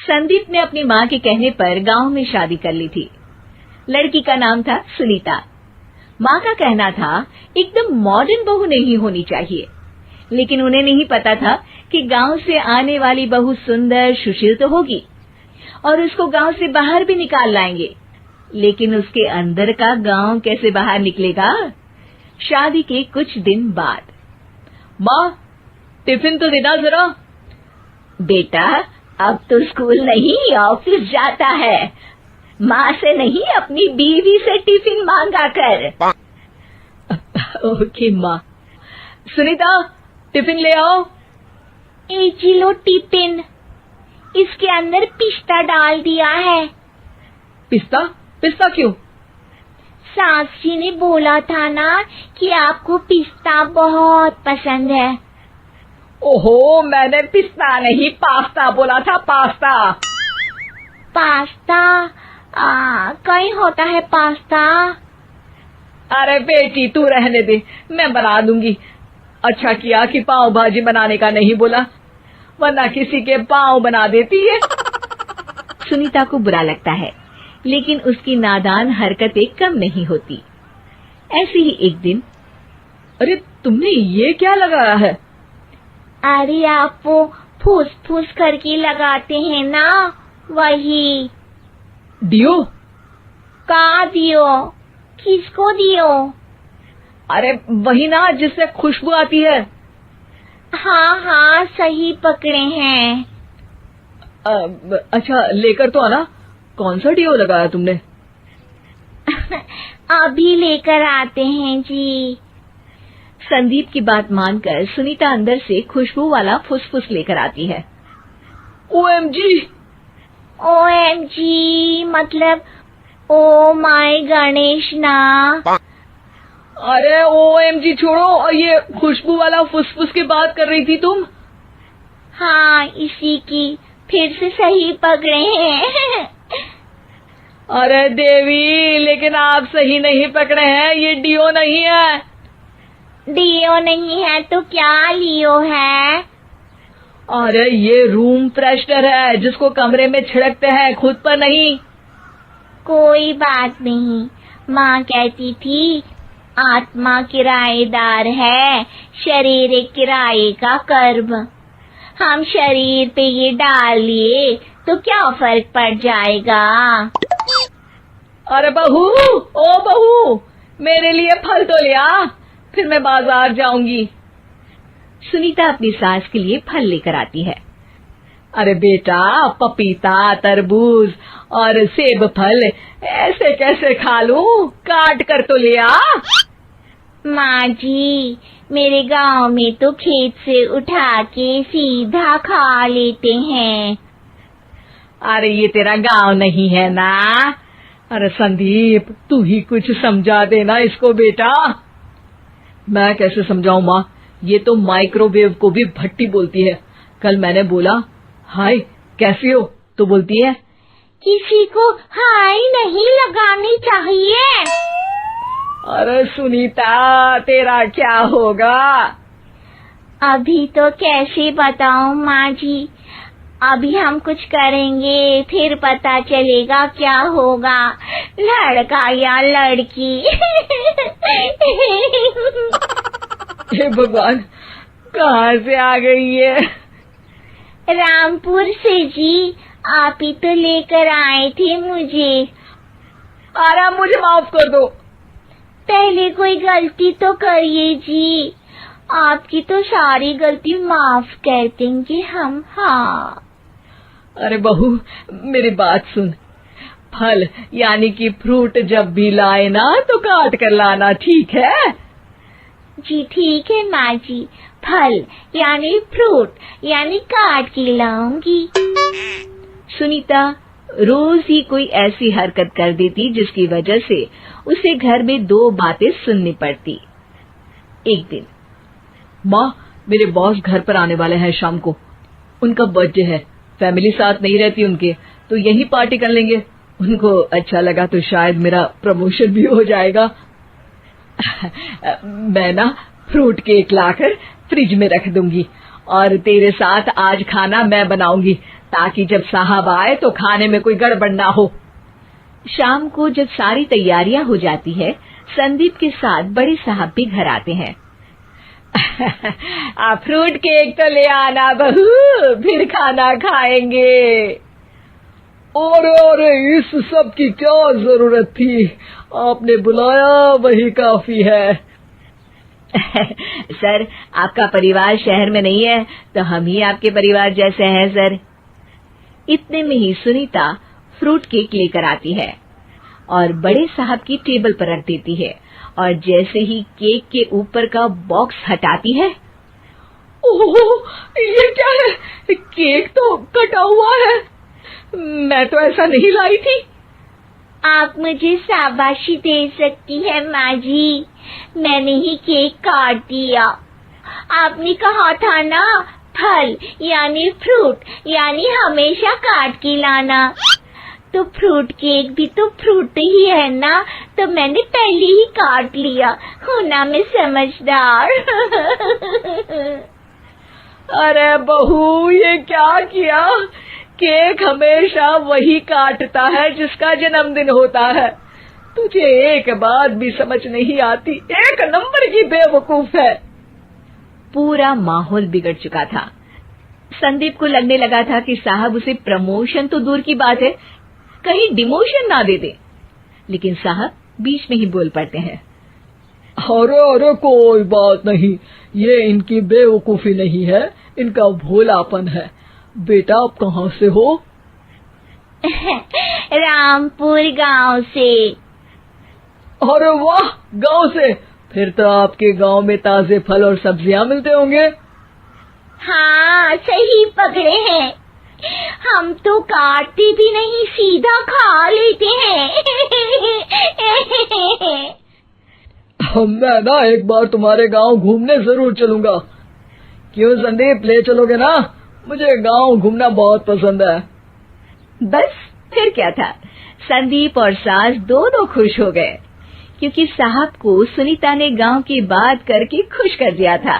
संदीप ने अपनी माँ के कहने पर गांव में शादी कर ली थी। लड़की का नाम था सुनीता। माँ का कहना था एकदम मॉडर्न बहू नहीं होनी चाहिए, लेकिन उन्हें नहीं पता था कि गांव से आने वाली बहू सुंदर सुशील तो होगी और उसको गांव से बाहर भी निकाल लाएंगे, लेकिन उसके अंदर का गांव कैसे बाहर निकलेगा। शादी के कुछ दिन बाद, माँ टिफिन तो देना जरा। बेटा अब तो स्कूल नहीं ऑफिस जाता है, माँ से नहीं अपनी बीवी से टिफिन मांगा कर। ओके माँ। सुनीता टिफिन ले आओ। एक लो टिफिन, इसके अंदर पिस्ता डाल दिया है। पिस्ता? पिस्ता क्यों? सास जी ने बोला था ना कि आपको पिस्ता बहुत पसंद है। ओहो, मैंने पिस्ता नहीं पास्ता बोला था, पास्ता। पास्ता? कहीं होता है पास्ता? अरे बेटी तू रहने दे, मैं बना दूंगी। अच्छा किया कि पाव भाजी बनाने का नहीं बोला, वरना किसी के पाव बना देती है। सुनीता को बुरा लगता है, लेकिन उसकी नादान हरकतें कम नहीं होती। ऐसे ही एक दिन, अरे तुमने ये क्या लगाया है? अरे आप वो फूस फूस करके लगाते हैं ना, वही। डियो? का दियो? किसको दियो? अरे वही ना जिससे खुशबू आती है। हाँ सही पकड़े हैं। अच्छा लेकर तो आना। कौन सा डियो लगाया तुमने? अभी लेकर आते हैं जी। संदीप की बात मानकर सुनीता अंदर से खुशबू वाला फुसफुस लेकर आती है। ओएमजी! ओएमजी मतलब ओ माय गणेश ना। अरे ओएमजी छोड़ो, और ये खुशबू वाला फुसफुस की बात कर रही थी तुम? हाँ इसी की, फिर से सही पकड़े हैं। अरे देवी, लेकिन आप सही नहीं पकड़े हैं, ये डियो नहीं है। डियो नहीं है तो क्या लियो है? अरे ये रूम फ्रेशनर है, जिसको कमरे में छिड़कते हैं, खुद पर नहीं। कोई बात नहीं, माँ कहती थी आत्मा किराएदार है, शरीर एक किराए का कर्म। हम शरीर पे ये डाल लिए तो क्या फर्क पड़ जाएगा। अरे बहू, ओ बहू, मेरे लिए फल तो ले आ, फिर मैं बाजार जाऊंगी। सुनीता अपनी सास के लिए फल लेकर आती है। अरे बेटा, पपीता, तरबूज और सेब फल ऐसे कैसे खा लूं? काट कर तो ले आ। माँ जी, मेरे गांव में तो खेत से उठा के सीधा खा लेते हैं। अरे ये तेरा गांव नहीं है ना। अरे संदीप, तू ही कुछ समझा देना इसको बेटा। मैं कैसे समझाऊं माँ, ये तो माइक्रोवेव को भी भट्टी बोलती है। कल मैंने बोला हाय कैसी हो, तो बोलती है किसी को हाय नहीं लगानी चाहिए। अरे सुनीता, तेरा क्या होगा? अभी तो कैसे बताऊं माँ जी, अभी हम कुछ करेंगे फिर पता चलेगा क्या होगा, लड़का या लड़की। हे भगवान, कहाँ से आ गई है? रामपुर से जी, आप ही तो लेकर आए थे मुझे। अरे मुझे माफ कर दो। पहले कोई गलती तो करिए जी, आपकी तो सारी गलती माफ कर देंगे हम। हाँ अरे बहू, मेरी बात सुन। फल यानी कि फ्रूट जब भी लाए ना तो काट कर लाना, ठीक है? जी ठीक है माँ जी, फल यानी फ्रूट यानी काट के लाऊंगी। सुनीता रोज ही कोई ऐसी हरकत कर देती जिसकी वजह से उसे घर में दो बातें सुननी पड़ती। एक दिन, माँ मेरे बॉस घर पर आने वाले हैं शाम को, उनका बर्थडे है, फैमिली साथ नहीं रहती उनके, तो यही पार्टी कर लेंगे। उनको अच्छा लगा तो शायद मेरा प्रमोशन भी हो जाएगा। मैं ना फ्रूट केक लाकर फ्रिज में रख दूंगी और तेरे साथ आज खाना मैं बनाऊंगी, ताकि जब साहब आए तो खाने में कोई गड़बड़ ना हो। शाम को जब सारी तैयारियां हो जाती है, संदीप के साथ बड़े साहब भी घर आते हैं। फ्रूट केक तो ले आना बहू, फिर खाना खाएंगे। अरे इस सब की क्या जरूरत थी, आपने बुलाया वही काफी है। सर, आपका परिवार शहर में नहीं है तो हम ही आपके परिवार जैसे हैं सर। इतने में ही सुनीता फ्रूट केक लेकर आती है और बड़े साहब की टेबल पर रख देती है, और जैसे ही केक के ऊपर का बॉक्स हटाती है, ओह, ये क्या है? केक तो कटा हुआ है। मैं तो ऐसा नहीं लाई थी। आप मुझे शाबाशी दे सकती है माँ जी, मैंने ही केक काट दिया। आपने कहा था ना, फल यानी फ्रूट यानी हमेशा काट के लाना, तो फ्रूट केक भी तो फ्रूट ही है ना, तो मैंने पहले ही काट लिया। हूँ ना मैं समझदार। अरे बहू, ये क्या किया? केक हमेशा वही काटता है जिसका जन्मदिन होता है। तुझे एक बात भी समझ नहीं आती, एक नंबर की बेवकूफ है। पूरा माहौल बिगड़ चुका था। संदीप को लगने लगा था कि साहब उसे प्रमोशन तो दूर की बात है, कहीं डिमोशन ना दे दे, लेकिन साहब बीच में ही बोल पड़ते हैं। अरे कोई बात नहीं, ये इनकी बेवकूफी नहीं है, इनका भोलापन है। बेटा आप कहाँ से हो? रामपुर गांव से। अरे वाह, गांव से? फिर तो आपके गांव में ताजे फल और सब्जियां मिलते होंगे। हाँ, सही पकड़े हैं। हम तो काटते भी नहीं, सीधा खा लेते हैं। मैं ना एक बार तुम्हारे गांव घूमने जरूर चलूंगा। क्यों संदीप, ले चलोगे ना? मुझे गांव घूमना बहुत पसंद है। बस फिर क्या था, संदीप और सास दोनों खुश हो गए, क्योंकि साहब को सुनीता ने गांव की बात करके खुश कर दिया था।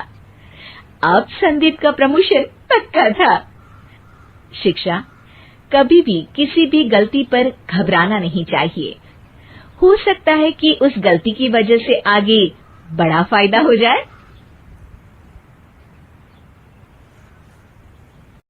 अब संदीप का प्रमोशन पक्का था। शिक्षा, कभी भी किसी भी गलती पर घबराना नहीं चाहिए। हो सकता है कि उस गलती की वजह से आगे बड़ा फायदा हो जाए।